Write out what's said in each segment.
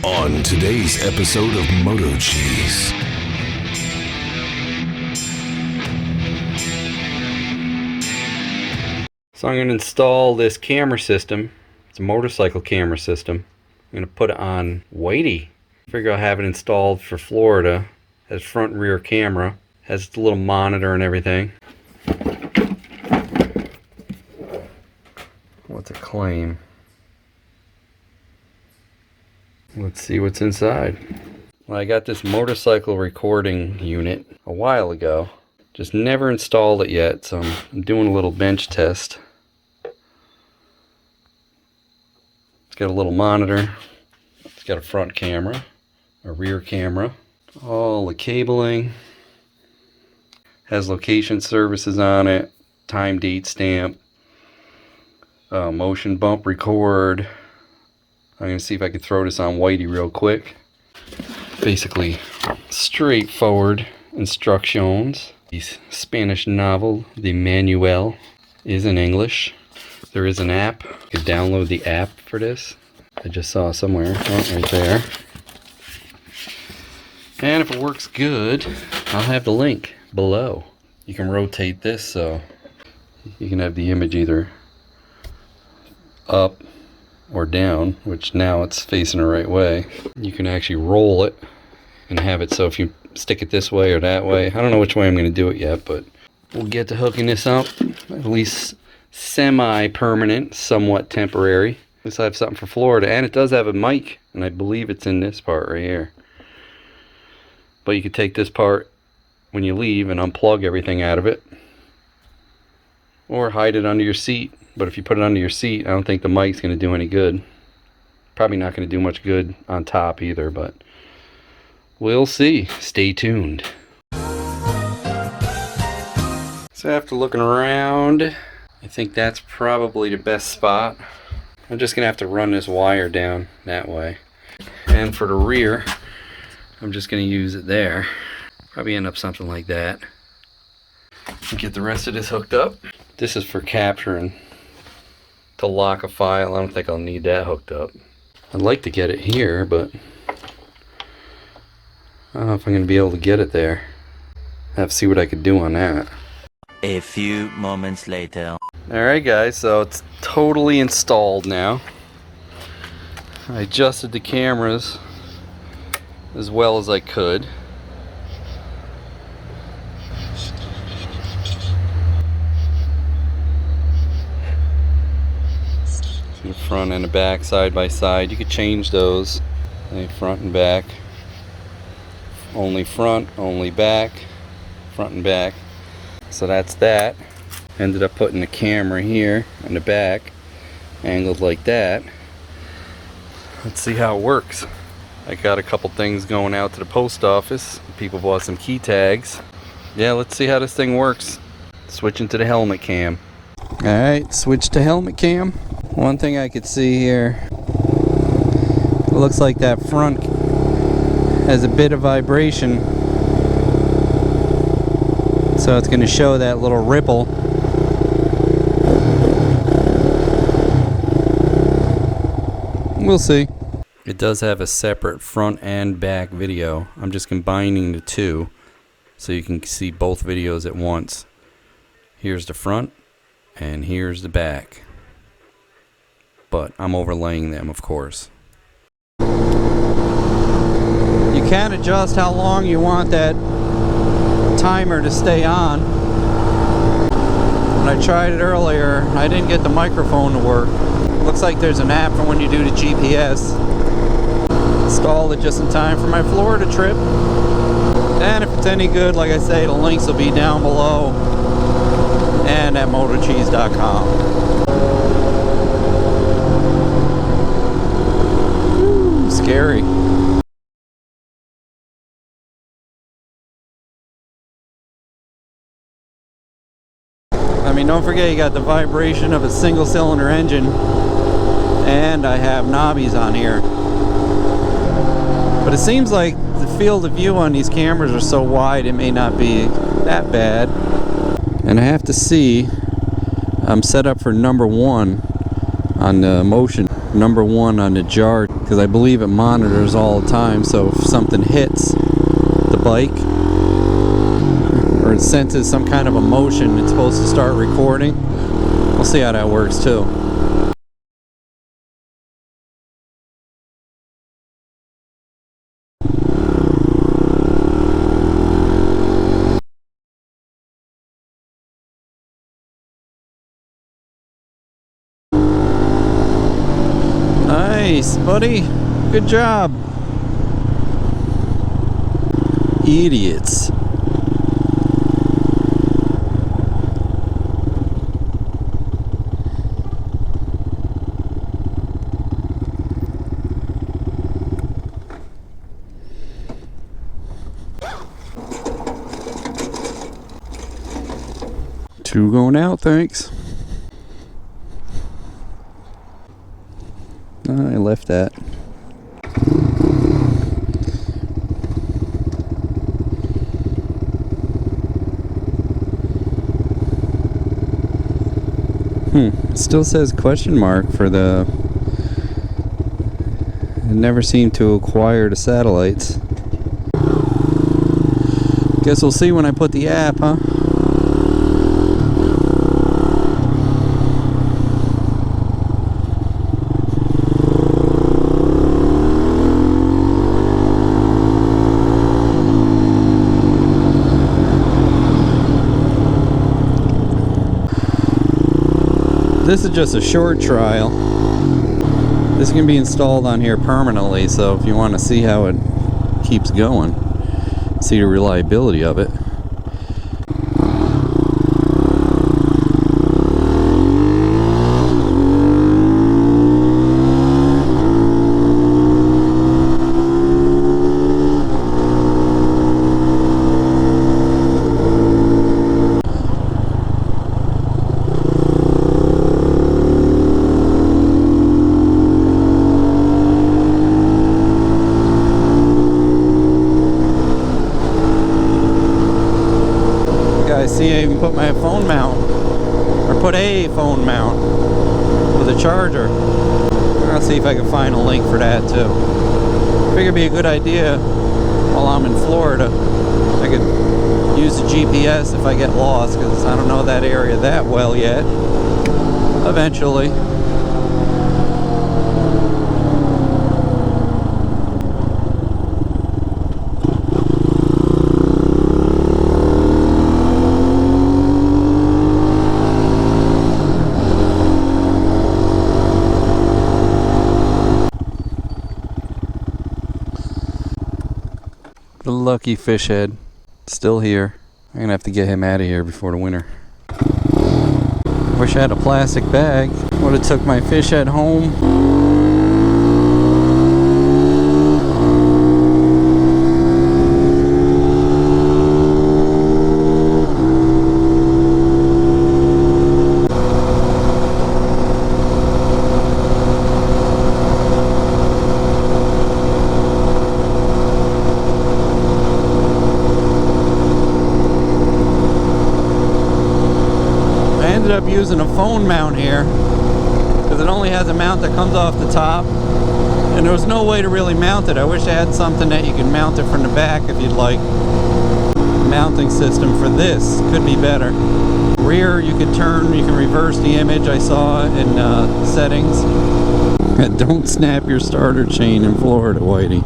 On today's episode of MotoCheez. So I'm going to install this camera system. It's a motorcycle camera system. I'm going to put it on weighty. Figure I'll have it installed for Florida. Has front and rear camera. Has the little monitor and everything. What's a claim? Let's see what's inside. Well, I got this motorcycle recording unit a while ago. Just never installed it yet, so I'm doing a little bench test. It's got a little monitor. It's got a front camera, a rear camera, all the cabling. Has location services on it, time, date stamp, motion bump record. I'm going to see if I can throw this on Whitey real quick. Basically, straightforward instructions. The Spanish novel, the manual, is in English. There is an app. You can download the app for this. I just saw somewhere. Oh, right there. And if it works good, I'll have the link below. You can rotate this so you can have the image either up or down, which now it's facing the right way. You can actually roll it and have it so if you stick it this way or that way. I don't know which way I'm going to do it yet, but we'll get to hooking this up. At least semi-permanent, somewhat temporary. At least I have something for Florida. And it does have a mic, and I believe it's in this part right here. But you could take this part when you leave and unplug everything out of it. Or hide it under your seat. But if you put it under your seat, I don't think the mic's going to do any good. Probably not going to do much good on top either, but we'll see. Stay tuned. So after looking around, I think that's probably the best spot. I'm just going to have to run this wire down that way. And for the rear, I'm just going to use it there. Probably end up something like that. Get the rest of this hooked up. This is for capturing. To lock a file. I don't think I'll need that hooked up. I'd like to get it here, but I don't know if I'm going to be able to get it there. I have to see what I could do on that. A few moments later. Alright guys, so it's totally installed now. I adjusted the cameras as well as I could. The front and the back side by side. You could change those. Front and back. Only front, only back. Front and back. So that's that. Ended up putting the camera here in the back, angled like that. Let's see how it works. I got a couple things going out to the post office. People bought some key tags. Yeah, let's see how this thing works. Switching to the helmet cam. Alright, switch to helmet cam. One thing I could see here, it looks like that front has a bit of vibration, so it's going to show that little ripple. We'll see. It does have a separate front and back video. I'm just combining the two so you can see both videos at once. Here's the front and here's the back. But I'm overlaying them, of course. You can adjust how long you want that timer to stay on. When I tried it earlier, I didn't get the microphone to work. Looks like there's an app for when you do the GPS. Installed it just in time for my Florida trip. And if it's any good, like I say, the links will be down below and at MotoCheez.com. Scary. I mean, don't forget you got the vibration of a single cylinder engine, and I have knobbies on here. But it seems like the field of view on these cameras are so wide it may not be that bad. And I have to see, I'm set up for number 1 on the motion. #1 on the jar, because I believe it monitors all the time. So if something hits the bike or it senses some kind of a motion, it's supposed to start recording. We'll see how that works too. Nice, buddy. Good job. Idiots. Two going out, thanks. I left that. It still says question mark for the... It never seemed to acquire the satellites. Guess we'll see when I put the app, huh? This is just a short trial. This can be installed on here permanently, so if you want to see how it keeps going, see the reliability of it. See, I even put my phone mount, or put a phone mount with a charger. I'll see if I can find a link for that too. Figure it'd be a good idea while I'm in Florida. I could use the GPS if I get lost, because I don't know that area that well yet. Eventually. The lucky fish head, still here. I'm gonna have to get him out of here before the winter. Wish I had a plastic bag. Would have took my fish head home. Up using a phone mount here because it only has a mount that comes off the top, and there was no way to really mount it. I wish I had something that you can mount it from the back if you'd like. Mounting system for this could be better. Rear, you can turn, you can reverse the image. I saw in settings. Don't snap your starter chain in Florida, Whitey.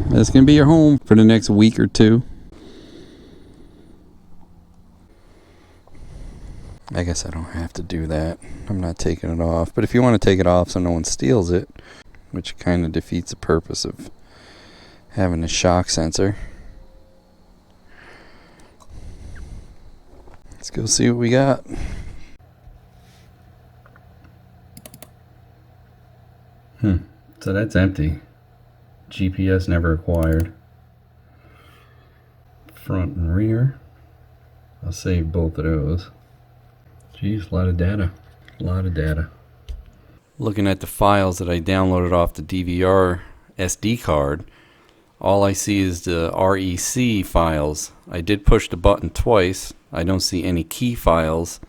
That's gonna be your home for the next week or two. I guess I don't have to do that. I'm not taking it off. But if you want to take it off so no one steals it, which kind of defeats the purpose of having a shock sensor. Let's go see what we got. So that's empty. GPS never acquired. Front and rear. I'll save both of those. Geez, a lot of data. A lot of data. Looking at the files that I downloaded off the DVR SD card, all I see is the REC files. I did push the button twice. I don't see any key files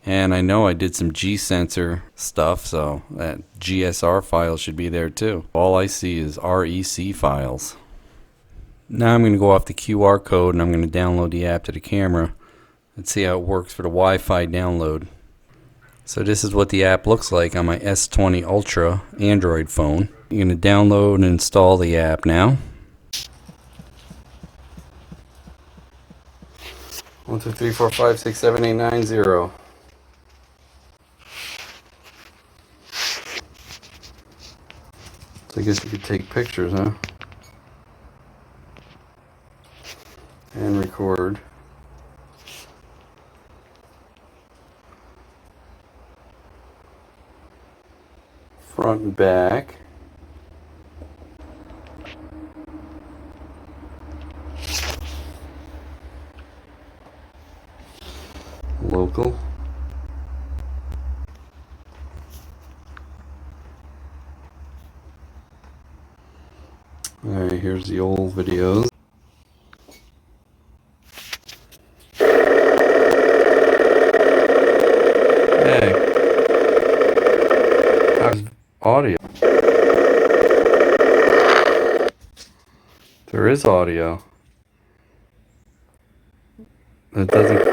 And I know I did some G-sensor stuff, so that GSR file should be there too. All I see is REC files. Now I'm going to go off the QR code and I'm going to download the app to the camera and see how it works for the Wi-Fi download. So this is what the app looks like on my S20 Ultra Android phone. You're going to download and install the app now. 1, 2, 3, 4, 5, 6, 7, 8, 9, 0. So I guess you could take pictures, huh? And record. Front and back. Local. Alright, here's the old videos. Hey. How's audio? There is audio. It doesn't.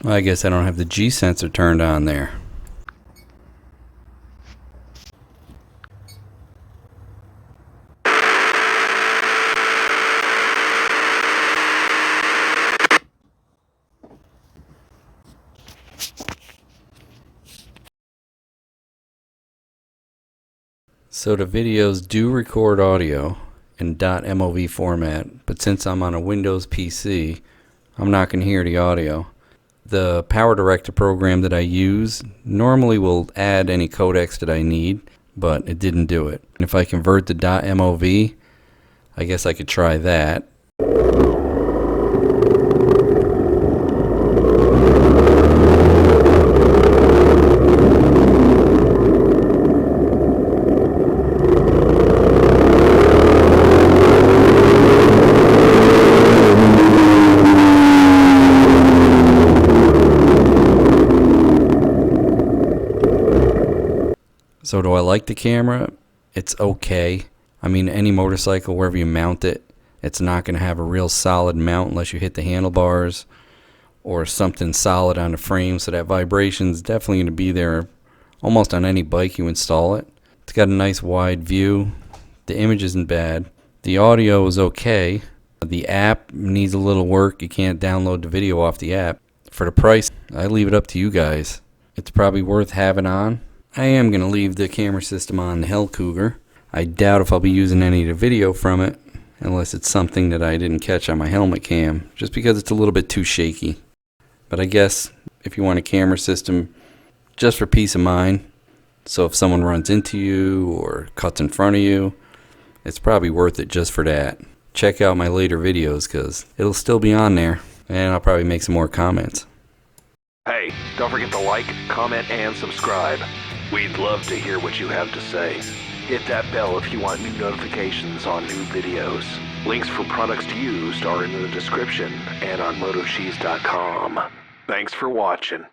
Well, I guess I don't have the G sensor turned on there. So the videos do record audio in .mov format, but since I'm on a Windows PC, I'm not going to hear the audio. The Power Director program that I use normally will add any codecs that I need, but it didn't do it. And if I convert to .mov, I guess I could try that. So do I like the camera? It's okay. I mean, any motorcycle, wherever you mount it, it's not going to have a real solid mount unless you hit the handlebars or something solid on the frame. So that vibration is definitely going to be there almost on any bike you install it. It's got a nice wide view. The image isn't bad. The audio is okay. The app needs a little work. You can't download the video off the app. For the price, I leave it up to you guys. It's probably worth having on. I am going to leave the camera system on the Hell Cougar. I doubt if I'll be using any of the video from it, unless it's something that I didn't catch on my helmet cam, just because it's a little bit too shaky. But I guess if you want a camera system just for peace of mind, so if someone runs into you or cuts in front of you, it's probably worth it just for that. Check out my later videos because it'll still be on there, and I'll probably make some more comments. Hey, don't forget to like, comment, and subscribe. We'd love to hear what you have to say. Hit that bell if you want new notifications on new videos. Links for products used are in the description and on MotoCheez.com. Thanks for watching.